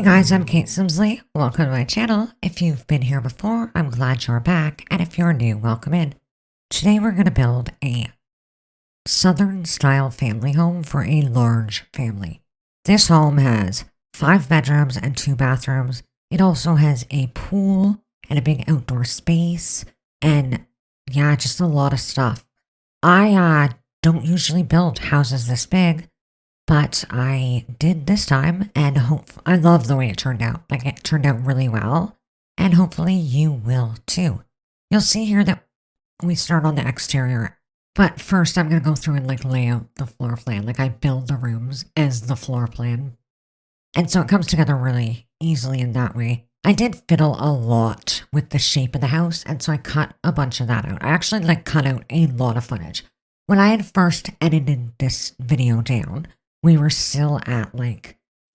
Guys, I'm Kate Simsley. Welcome to my channel. If you've been here before, I'm glad you're back, and if you're new, welcome in. Today we're going to build a Southern-style family home for a large family. This home has 5 bedrooms and 2 bathrooms. It also has a pool and a big outdoor space, and yeah, just a lot of stuff. I don't usually build houses this big, but I did this time, and I love the way it turned out. Like, it turned out really well, and hopefully you will too. You'll see here that we start on the exterior, but first I'm going to go through and lay out the floor plan. I build the rooms as the floor plan, and so it comes together really easily in that way. I did fiddle a lot with the shape of the house, and so I cut a bunch of that out. I actually cut out a lot of footage. When I had first edited this video down, we were still at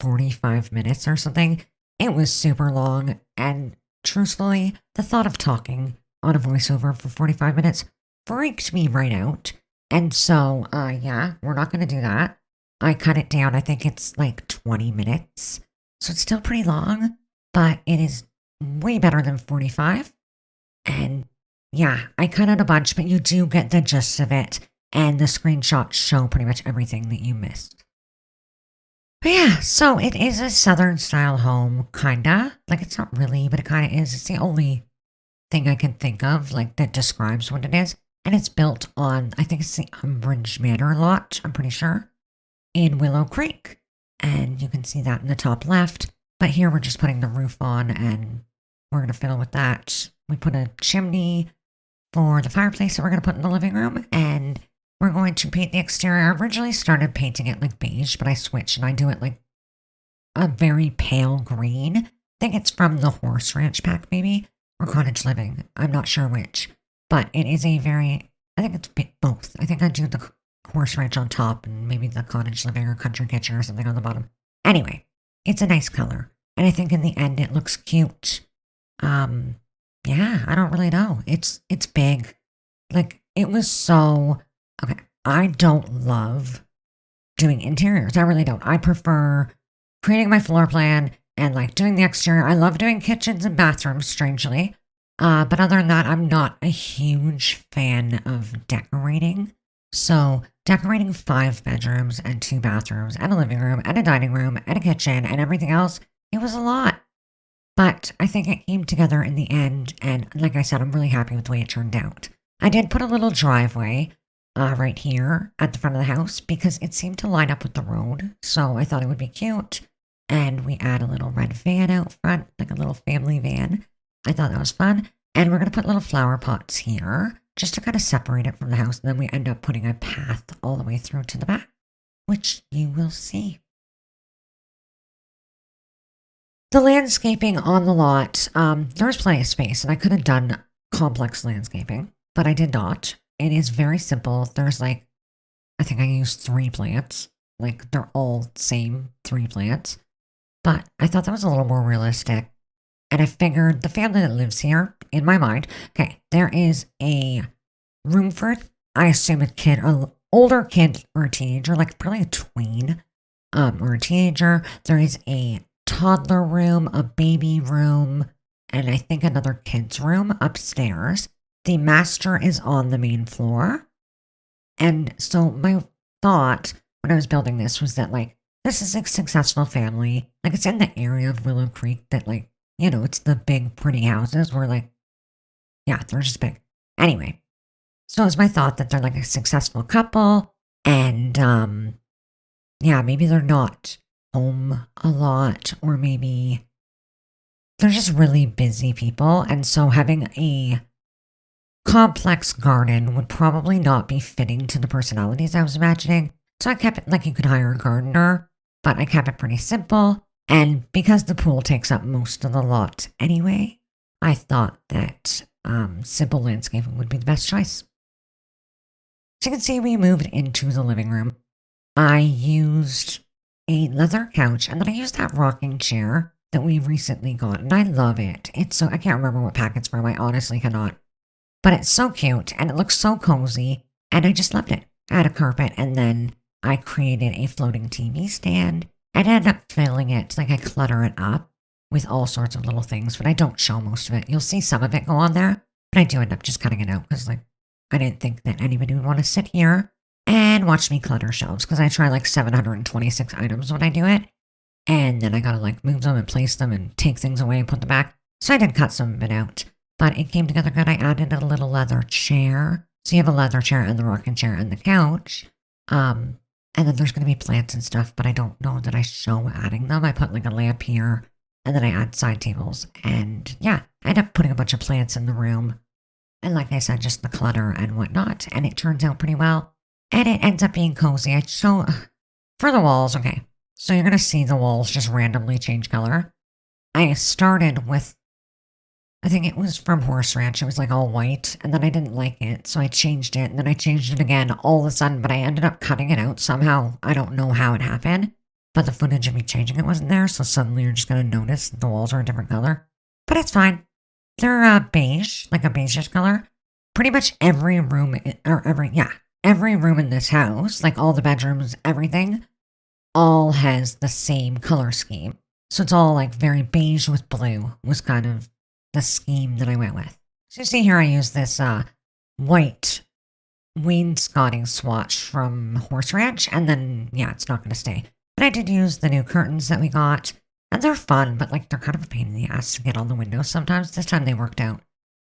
45 minutes or something. It was super long, and truthfully, the thought of talking on a voiceover for 45 minutes freaked me right out. And so, yeah, we're not going to do that. I cut it down. I think it's 20 minutes. So it's still pretty long, but it is way better than 45. And yeah, I cut out a bunch, but you do get the gist of it. And the screenshots show pretty much everything that you missed. But yeah, so it is a Southern-style home, kinda. It's not really, but it kinda is. It's the only thing I can think of, that describes what it is. And it's built on, I think it's the Umbrage Manor lot, I'm pretty sure, in Willow Creek. And you can see that in the top left. But here we're just putting the roof on, and we're gonna fiddle with that. We put a chimney for the fireplace that we're gonna put in the living room, and we're going to paint the exterior. I originally started painting it beige, but I switched and I do it a very pale green. I think it's from the Horse Ranch pack, maybe, or Cottage Living. I'm not sure which, but it is I think it's both. I think I do the Horse Ranch on top and maybe the Cottage Living or Country Kitchen or something on the bottom. Anyway, it's a nice color, and I think in the end it looks cute. Yeah, I don't really know. It's big. It was so... Okay, I don't love doing interiors. I really don't. I prefer creating my floor plan and doing the exterior. I love doing kitchens and bathrooms, strangely. But other than that, I'm not a huge fan of decorating. So decorating 5 bedrooms and 2 bathrooms and a living room and a dining room and a kitchen and everything else, it was a lot. But I think it came together in the end. And like I said, I'm really happy with the way it turned out. I did put a little driveway right here at the front of the house because it seemed to line up with the road, so I thought it would be cute. And we add a little red van out front, a little family van. I thought that was fun. And we're going to put little flower pots here just to kind of separate it from the house, and then we end up putting a path all the way through to the back, which you will see. The landscaping on the lot, there's plenty of space, and I could have done complex landscaping, but I did not. It is very simple. There's I think I used 3 plants. They're all same 3 plants. But I thought that was a little more realistic. And I figured the family that lives here, in my mind, okay, there is a room for, I assume, an older kid or a teenager, probably a tween, or a teenager. There is a toddler room, a baby room, and I think another kid's room upstairs. The master is on the main floor. And so my thought when I was building this was that, this is a successful family. It's in the area of Willow Creek that, it's the big, pretty houses where, yeah, they're just big. Anyway, so it was my thought that they're, a successful couple. And, yeah, maybe they're not home a lot, or maybe they're just really busy people. And so having a complex garden would probably not be fitting to the personalities I was imagining. So I kept it you could hire a gardener, but I kept it pretty simple. And because the pool takes up most of the lot anyway, I thought that simple landscaping would be the best choice. So you can see we moved into the living room. I used a leather couch, and then I used that rocking chair that we recently got, and I love it. It's so, I can't remember what pack it's from. I honestly cannot. But it's so cute, and it looks so cozy, and I just loved it. I had a carpet, and then I created a floating TV stand, I'd end up filling it, like I clutter it up with all sorts of little things, but I don't show most of it. You'll see some of it go on there, but I do end up just cutting it out because, like, I didn't think that anybody would want to sit here and watch me clutter shelves because I try like 726 items when I do it. And then I gotta like move them and place them and take things away and put them back. So I did cut some of it out, but it came together good. I added a little leather chair. So you have a leather chair and the rocking chair and the couch. And then there's going to be plants and stuff, but I don't know that I show adding them. I put like a lamp here, and then I add side tables. And yeah, I end up putting a bunch of plants in the room. And like I said, just the clutter and whatnot. And it turns out pretty well. And it ends up being cozy. I show, for the walls, okay. So you're going to see the walls just randomly change color. I started with, I think it was from Horse Ranch. It was like all white, and then I didn't like it, so I changed it, and then I changed it again all of a sudden, but I ended up cutting it out somehow. I don't know how it happened, but the footage of me changing it wasn't there, so suddenly you're just going to notice that the walls are a different color. But it's fine. They're beige, like a beigeish color. Pretty much every room, every room in this house, like all the bedrooms, everything, all has the same color scheme. So it's all like very beige with blue was kind of the scheme that I went with. So you see here I use this white wainscoting swatch from Horse Ranch, and then, yeah, it's not going to stay. But I did use the new curtains that we got, and they're fun, but like they're kind of a pain in the ass to get on the windows sometimes. This time they worked out.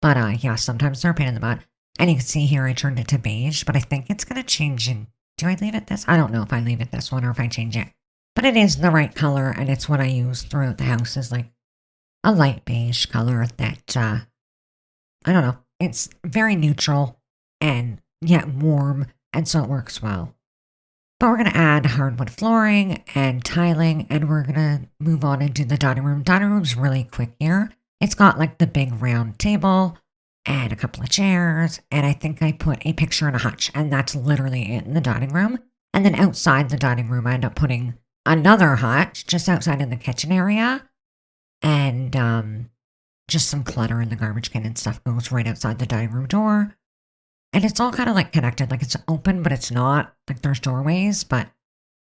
But yeah, sometimes they're a pain in the butt. And you can see here I turned it to beige, but I think it's going to change in... Do I leave it this? I don't know if I leave it this one or if I change it. But it is the right color, and it's what I use throughout the house is like a light beige color that, I don't know, it's very neutral and yet warm, and so it works well. But we're going to add hardwood flooring and tiling, and we're going to move on and do the dining room. Dining room's really quick here. It's got like the big round table and a couple of chairs, and I think I put a picture and a hutch, and that's literally it in the dining room. And then outside the dining room, I end up putting another hutch just outside in the kitchen area. And just some clutter in the garbage can and stuff goes right outside the dining room door. And it's all kind of like connected, like it's open, but it's not. Like there's doorways, but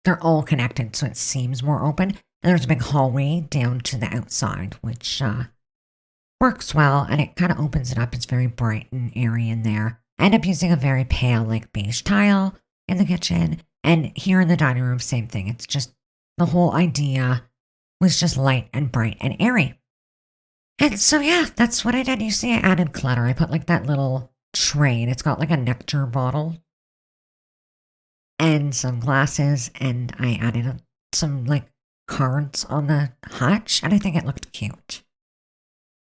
they're all connected, so it seems more open. And there's a big hallway down to the outside, which works well, and it kind of opens it up. It's very bright and airy in there. I end up using a very pale, like beige tile in the kitchen. And here in the dining room, same thing. It's just the whole idea was just light and bright and airy. And so, yeah, that's what I did. You see, I added clutter. I put like that little tray, and it's got like a nectar bottle and some glasses, and I added some like cards on the hutch, and I think it looked cute.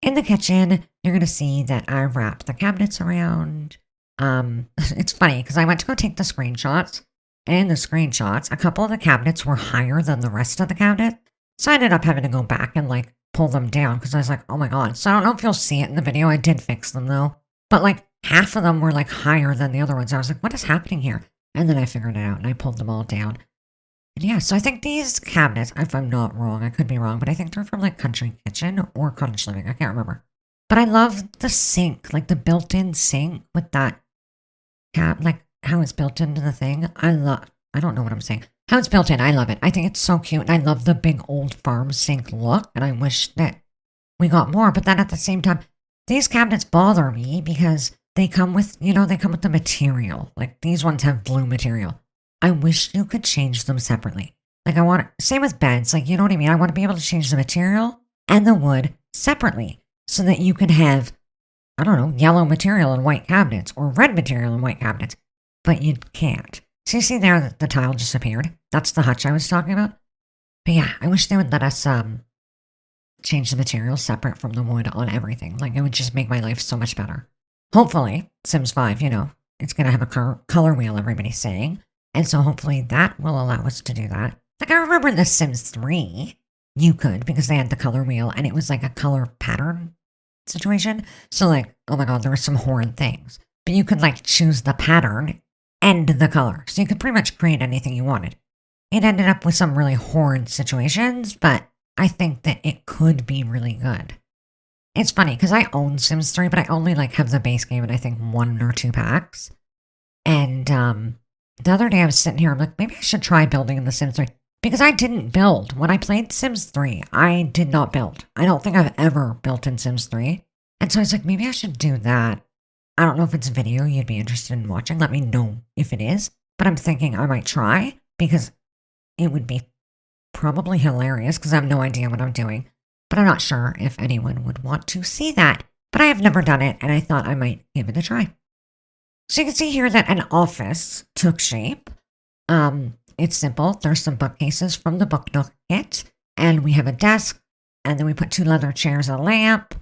In the kitchen, you're going to see that I wrapped the cabinets around. It's funny because I went to go take the screenshots, and in the screenshots, a couple of the cabinets were higher than the rest of the cabinet. So I ended up having to go back and like pull them down because I was like, oh my god. So I don't know if you'll see it in the video. I did fix them though. But like half of them were like higher than the other ones. I was like, what is happening here? And then I figured it out and I pulled them all down. And yeah, so I think these cabinets, if I'm not wrong, I could be wrong, but I think they're from like Country Kitchen or Cottage Living. I can't remember. But I love the sink, like the built-in sink with that like how it's built into the thing. I don't know what I'm saying. How it's built in, I love it. I think it's so cute, and I love the big old farm sink look, and I wish that we got more. But then at the same time, these cabinets bother me because they come with, they come with the material. Like these ones have blue material. I wish you could change them separately. Like same with beds, like you know what I mean? I want to be able to change the material and the wood separately so that you can have, I don't know, yellow material in white cabinets or red material in white cabinets, but you can't. So you see there that the tile just appeared. That's the hutch I was talking about. But yeah, I wish they would let us change the material separate from the wood on everything. Like it would just make my life so much better. Hopefully, Sims 5, it's going to have a color wheel, everybody's saying. And so hopefully that will allow us to do that. Like I remember in the Sims 3, you could because they had the color wheel and it was like a color pattern situation. So like, oh my god, there were some horn things. But you could like choose the pattern and the color. So you could pretty much create anything you wanted. It ended up with some really horrid situations, but I think that it could be really good. It's funny because I own Sims 3, but I only like have the base game and I think 1 or 2 packs. And the other day I was sitting here, I'm like, maybe I should try building in the Sims 3. Because I didn't build. When I played Sims 3, I did not build. I don't think I've ever built in Sims 3. And so I was like, maybe I should do that. I don't know if it's a video you'd be interested in watching. Let me know if it is. But I'm thinking I might try because it would be probably hilarious because I have no idea what I'm doing. But I'm not sure if anyone would want to see that. But I have never done it, and I thought I might give it a try. So you can see here that an office took shape. It's simple. There's some bookcases from the Book Nook kit, and we have a desk, and then we put 2 leather chairs, a lamp,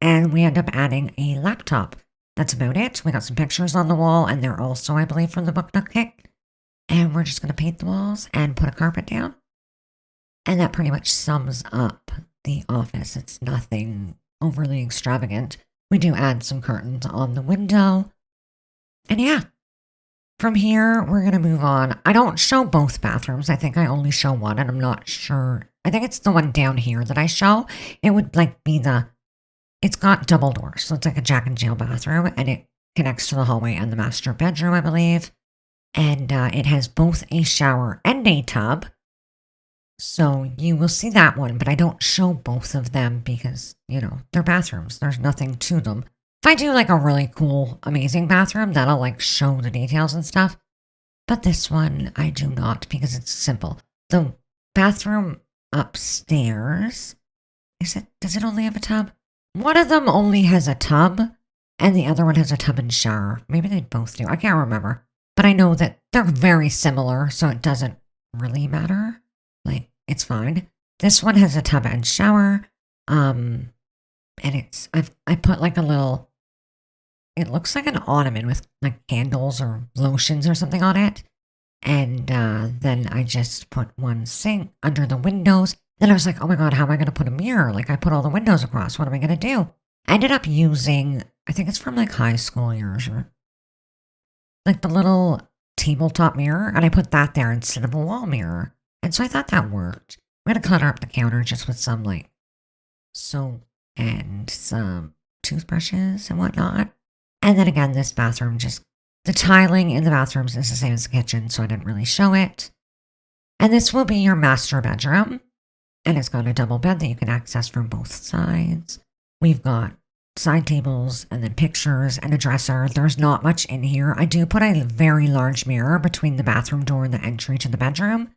and we end up adding a laptop. That's about it. We got some pictures on the wall, and they're also, I believe, from the Book Nook kit. And we're just going to paint the walls and put a carpet down. And that pretty much sums up the office. It's nothing overly extravagant. We do add some curtains on the window. And yeah, from here, we're going to move on. I don't show both bathrooms. I think I only show one, and I'm not sure. I think it's the one down here that I show. It would like be it's got double doors. So it's like a Jack and Jill bathroom, and it connects to the hallway and the master bedroom, I believe. And it has both a shower and a tub. So you will see that one, but I don't show both of them because, they're bathrooms. There's nothing to them. If I do like a really cool, amazing bathroom, that'll like show the details and stuff. But this one, I do not because it's simple. The bathroom upstairs, does it only have a tub? One of them only has a tub and the other one has a tub and shower. Maybe they both do. I can't remember. But I know that they're very similar, so it doesn't really matter. Like, it's fine. This one has a tub and shower. And I put like a little, it looks like an ottoman with like candles or lotions or something on it. And then I just put one sink under the windows. Then I was like, oh my God, how am I going to put a mirror? Like I put all the windows across. What am I going to do? I ended up using, I think it's from like high school years, or like the little tabletop mirror. And I put that there instead of a wall mirror. And so I thought that worked. I'm going to clutter up the counter just with some like soap and some toothbrushes and whatnot. And then again, this bathroom, just the tiling in the bathrooms is the same as the kitchen, so I didn't really show it. And this will be your master bedroom. And it's got a double bed that you can access from both sides. We've got side tables and then pictures and a dresser. There's not much in here. I do put a very large mirror between the bathroom door and the entry to the bedroom.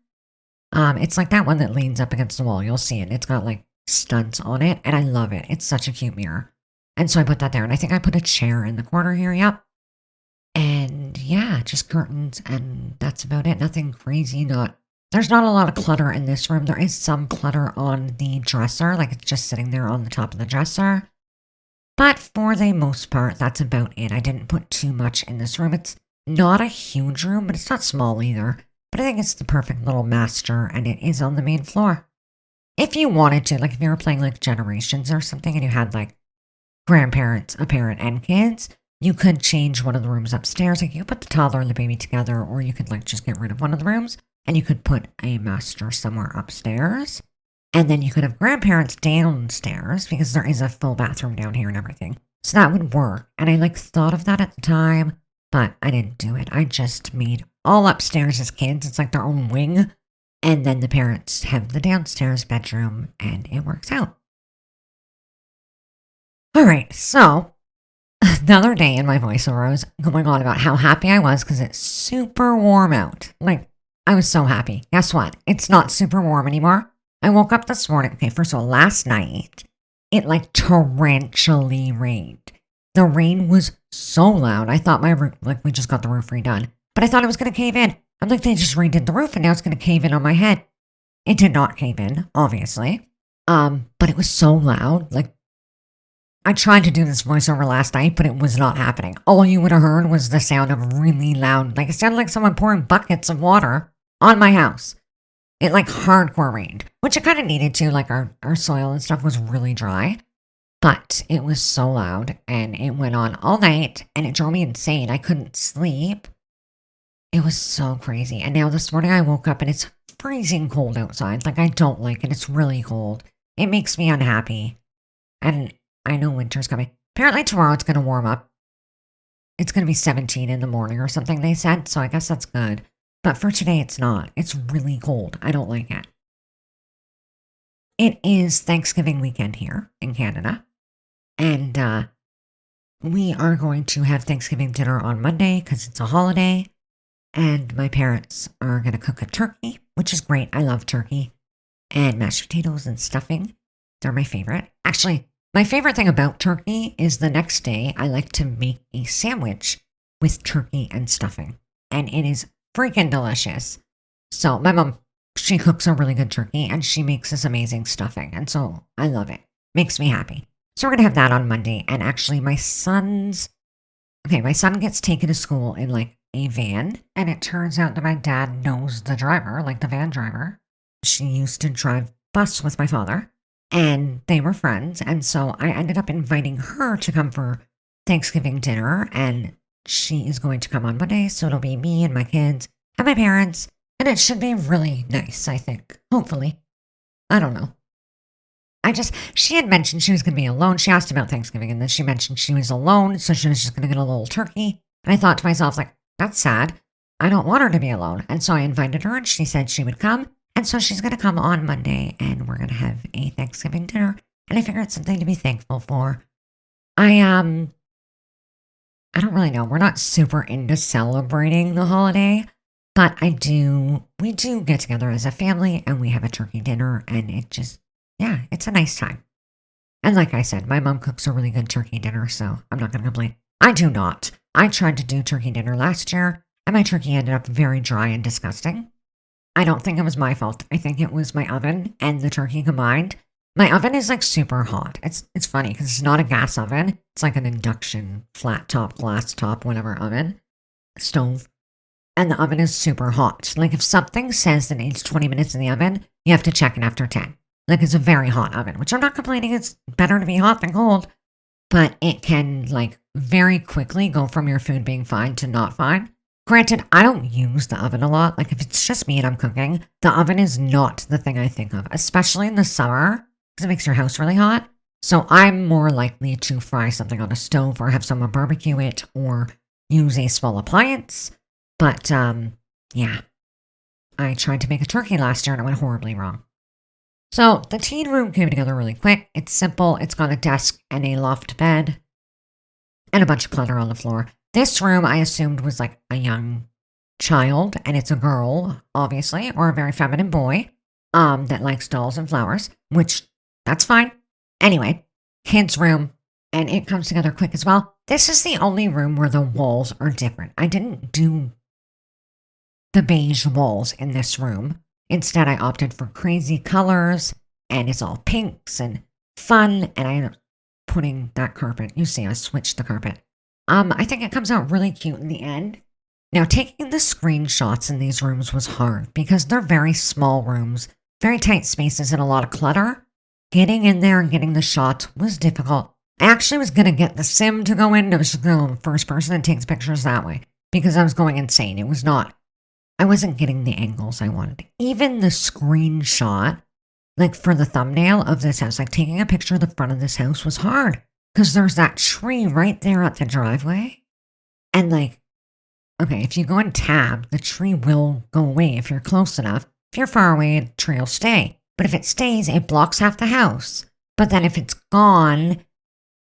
It's like that one that leans up against the wall. You'll see it. It's got like studs on it, and I love it. It's such a cute mirror. And so I put that there, and I think I put a chair in the corner here, yep. And yeah, just curtains, and that's about it. Nothing crazy, there's not a lot of clutter in this room. There is some clutter on the dresser, like it's just sitting there on the top of the dresser. But for the most part, that's about it. I didn't put too much in this room. It's not a huge room, but it's not small either. But I think it's the perfect little master, and it is on the main floor. If you wanted to, like if you were playing like Generations or something and you had like grandparents, a parent, and kids, you could change one of the rooms upstairs. Like you could put the toddler and the baby together, or you could like just get rid of one of the rooms and you could put a master somewhere upstairs. And then you could have grandparents downstairs because there is a full bathroom down here and everything. So that would work. And I like thought of that at the time, but I didn't do it. I just made all upstairs as kids. It's like their own wing. And then the parents have the downstairs bedroom, and it works out. All right, so the other day in my voiceover, I was going on about how happy I was because it's super warm out. Like, I was so happy. Guess what? It's not super warm anymore. I woke up this morning. Okay, first of all, last night, it like torrentially rained. The rain was so loud. I thought my roof, like we just got the roof redone, but I thought it was going to cave in. I'm like, they just redid the roof and now it's going to cave in on my head. It did not cave in, obviously. But it was so loud. Like, I tried to do this voiceover last night, but it was not happening. All you would have heard was the sound of really loud, like it sounded like someone pouring buckets of water on my house. It like hardcore rained, which it kind of needed to, like our soil and stuff was really dry. But it was so loud and it went on all night and it drove me insane. I couldn't sleep. It was so crazy. And now this morning I woke up and it's freezing cold outside. Like I don't like it. It's really cold. It makes me unhappy. And I know winter's coming. Apparently tomorrow it's going to warm up. It's going to be 17 in the morning or something, they said. So I guess that's good. But for today, it's not. It's really cold. I don't like it. It is Thanksgiving weekend here in Canada. And we are going to have Thanksgiving dinner on Monday because it's a holiday. And my parents are going to cook a turkey, which is great. I love turkey. And mashed potatoes and stuffing. They're my favorite. Actually, my favorite thing about turkey is the next day I like to make a sandwich with turkey and stuffing. And it is freaking delicious. So my mom, she cooks a really good turkey and she makes this amazing stuffing. And so I love it. Makes me happy. So we're going to have that on Monday. And actually my son gets taken to school in like a van. And it turns out that my dad knows the driver, like the van driver. She used to drive bus with my father. And they were friends. And so I ended up inviting her to come for Thanksgiving dinner. And she is going to come on Monday. So it'll be me and my kids and my parents. And it should be really nice, I think. Hopefully. I don't know. She had mentioned she was going to be alone. She asked about Thanksgiving and then she mentioned she was alone. So she was just going to get a little turkey. And I thought to myself, like, that's sad. I don't want her to be alone. And so I invited her and she said she would come. And so she's going to come on Monday and we're going to have a Thanksgiving dinner. And I figured it's something to be thankful for. I don't really know. We're not super into celebrating the holiday, but we do get together as a family and we have a turkey dinner and it's a nice time. And like I said, my mom cooks a really good turkey dinner, so I'm not going to complain. I do not. I tried to do turkey dinner last year and my turkey ended up very dry and disgusting. I don't think it was my fault. I think it was my oven and the turkey combined. My oven is like super hot. It's funny because it's not a gas oven. It's like an induction, flat top, glass top, whatever oven, stove. And the oven is super hot. Like if something says that it needs 20 minutes in the oven, you have to check it after 10. Like it's a very hot oven, which I'm not complaining. It's better to be hot than cold. But it can like very quickly go from your food being fine to not fine. Granted, I don't use the oven a lot. Like if it's just me and I'm cooking, the oven is not the thing I think of, especially in the summer because it makes your house really hot. So I'm more likely to fry something on a stove or have someone barbecue it or use a small appliance. But yeah, I tried to make a turkey last year and it went horribly wrong. So the teen room came together really quick. It's simple. It's got a desk and a loft bed and a bunch of clutter on the floor. This room I assumed was like a young child, and it's a girl, obviously, or a very feminine boy that likes dolls and flowers, which that's fine. Anyway, kids' room, and it comes together quick as well. This is the only room where the walls are different. I didn't do the beige walls in this room. Instead, I opted for crazy colors, and it's all pinks and fun, and I ended up putting that carpet. You see, I switched the carpet. I think it comes out really cute in the end. Now, taking the screenshots in these rooms was hard because they're very small rooms, very tight spaces, and a lot of clutter. Getting in there and getting the shot was difficult. I actually was going to get the sim to go in. I was just going to go first person and take pictures that way because I was going insane. I wasn't getting the angles I wanted. Even the screenshot, like for the thumbnail of this house, like taking a picture of the front of this house was hard. Because there's that tree right there at the driveway. And like, okay, if you go in tab, the tree will go away if you're close enough. If you're far away, the tree will stay. But if it stays, it blocks half the house. But then if it's gone,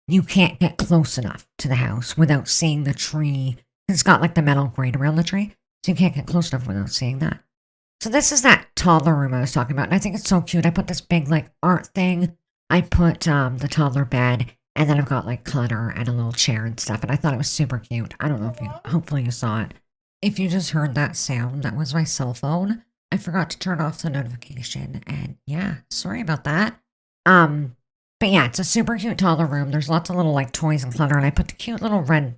you can't get close enough to the house without seeing the tree. It's got like the metal grate around the tree. So you can't get close enough without seeing that. So this is that toddler room I was talking about. And I think it's so cute. I put this big like art thing. I put the toddler bed. And then I've got like clutter and a little chair and stuff. And I thought it was super cute. I don't know if hopefully you saw it. If you just heard that sound, that was my cell phone. I forgot to turn off the notification. And yeah, sorry about that. But yeah, it's a super cute toddler room. There's lots of little like toys and clutter. And I put the cute little red,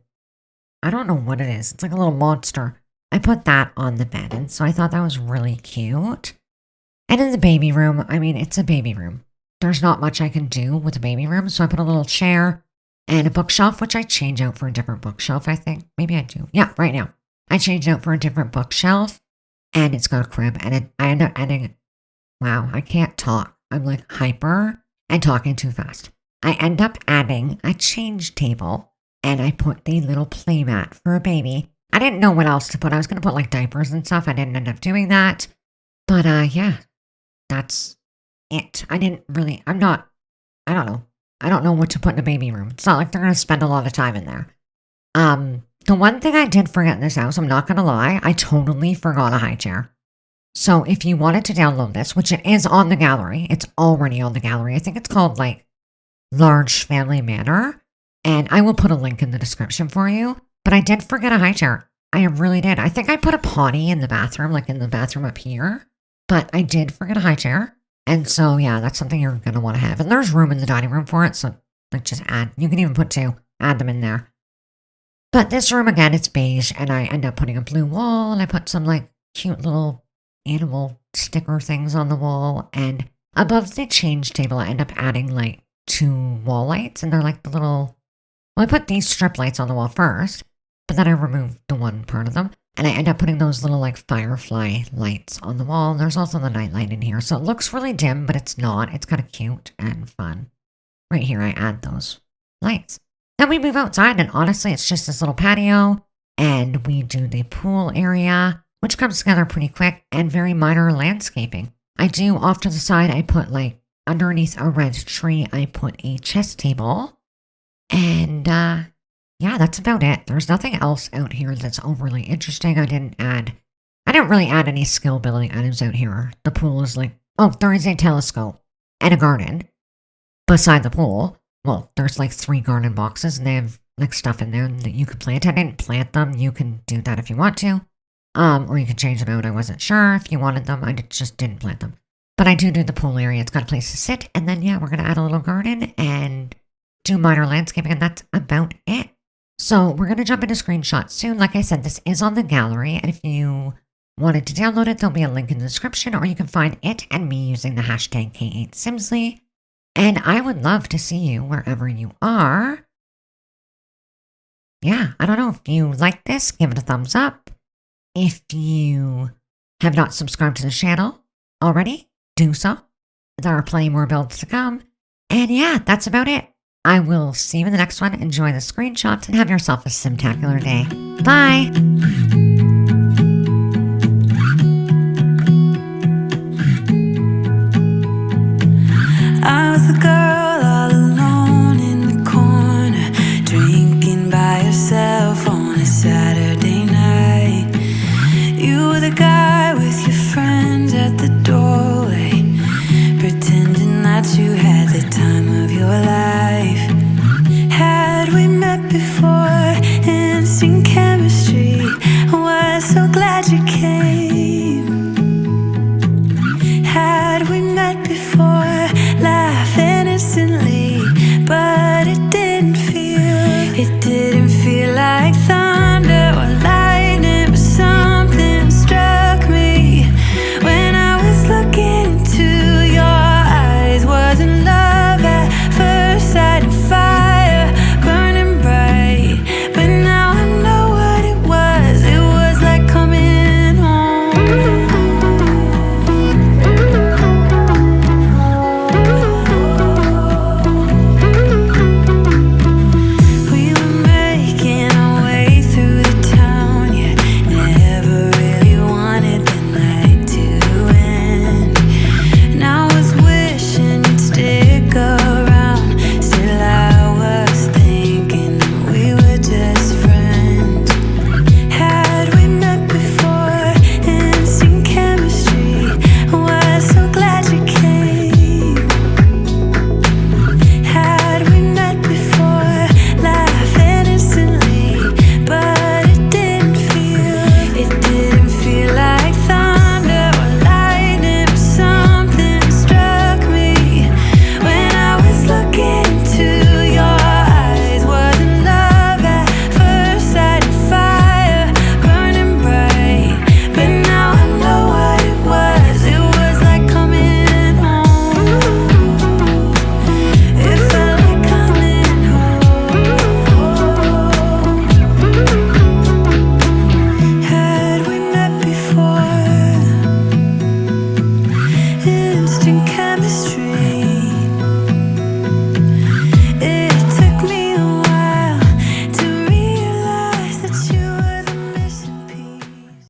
I don't know what it is. It's like a little monster. I put that on the bed. And so I thought that was really cute. And in the baby room, I mean, it's a baby room. There's not much I can do with a baby room, so I put a little chair and a bookshelf, which I change out for a different bookshelf, I think. Maybe I do. Yeah, right now. I changed out for a different bookshelf, and it's got a crib, and I end up adding, wow, I can't talk. I'm like hyper and talking too fast. I end up adding a change table, and I put the little playmat for a baby I didn't know what else to put. I was going to put like diapers and stuff. I didn't end up doing that. But yeah, that's it. I don't know. I don't know what to put in a baby room. It's not like they're going to spend a lot of time in there. The one thing I did forget in this house, I'm not going to lie, I totally forgot a high chair. So if you wanted to download this, which it is on the gallery, it's already on the gallery. I think it's called like Large Family Manor. And I will put a link in the description for you. But I did forget a high chair. I really did. I think I put a potty in the bathroom, like in the bathroom up here. But I did forget a high chair. And so, yeah, that's something you're going to want to have. And there's room in the dining room for it. So, like, just add. You can even put two. Add them in there. But this room, again, it's beige. And I end up putting a blue wall. And I put some, like, cute little animal sticker things on the wall. And above the change table, I end up adding, like, 2 wall lights. And they're like the little... Well, I put these strip lights on the wall first. But then I removed the one part of them. And I end up putting those little like firefly lights on the wall. And there's also the night light in here. So it looks really dim, but it's not. It's kind of cute and fun. Right here, I add those lights. Then we move outside, and honestly, it's just this little patio. And we do the pool area, which comes together pretty quick, and very minor landscaping. I do, off to the side, I put like underneath a red tree, I put a chess table. And yeah, that's about it. There's nothing else out here that's overly interesting. I didn't really add any skill building items out here. The pool is like, oh, there is a telescope and a garden beside the pool. Well, there's like 3 garden boxes and they have like stuff in there that you can plant. I didn't plant them. You can do that if you want to. Or you can change them out. I wasn't sure if you wanted them. I just didn't plant them. But I do the pool area. It's got a place to sit. And then, yeah, we're going to add a little garden and do minor landscaping. And that's about it. So we're going to jump into screenshots soon. Like I said, this is on the gallery. And if you wanted to download it, there'll be a link in the description. Or you can find it and me using the hashtag K8Simsley. And I would love to see you wherever you are. Yeah, I don't know. If you like this, give it a thumbs up. If you have not subscribed to the channel already, do so. There are plenty more builds to come. And yeah, that's about it. I will see you in the next one. Enjoy the screenshots and have yourself a simtacular day. Bye!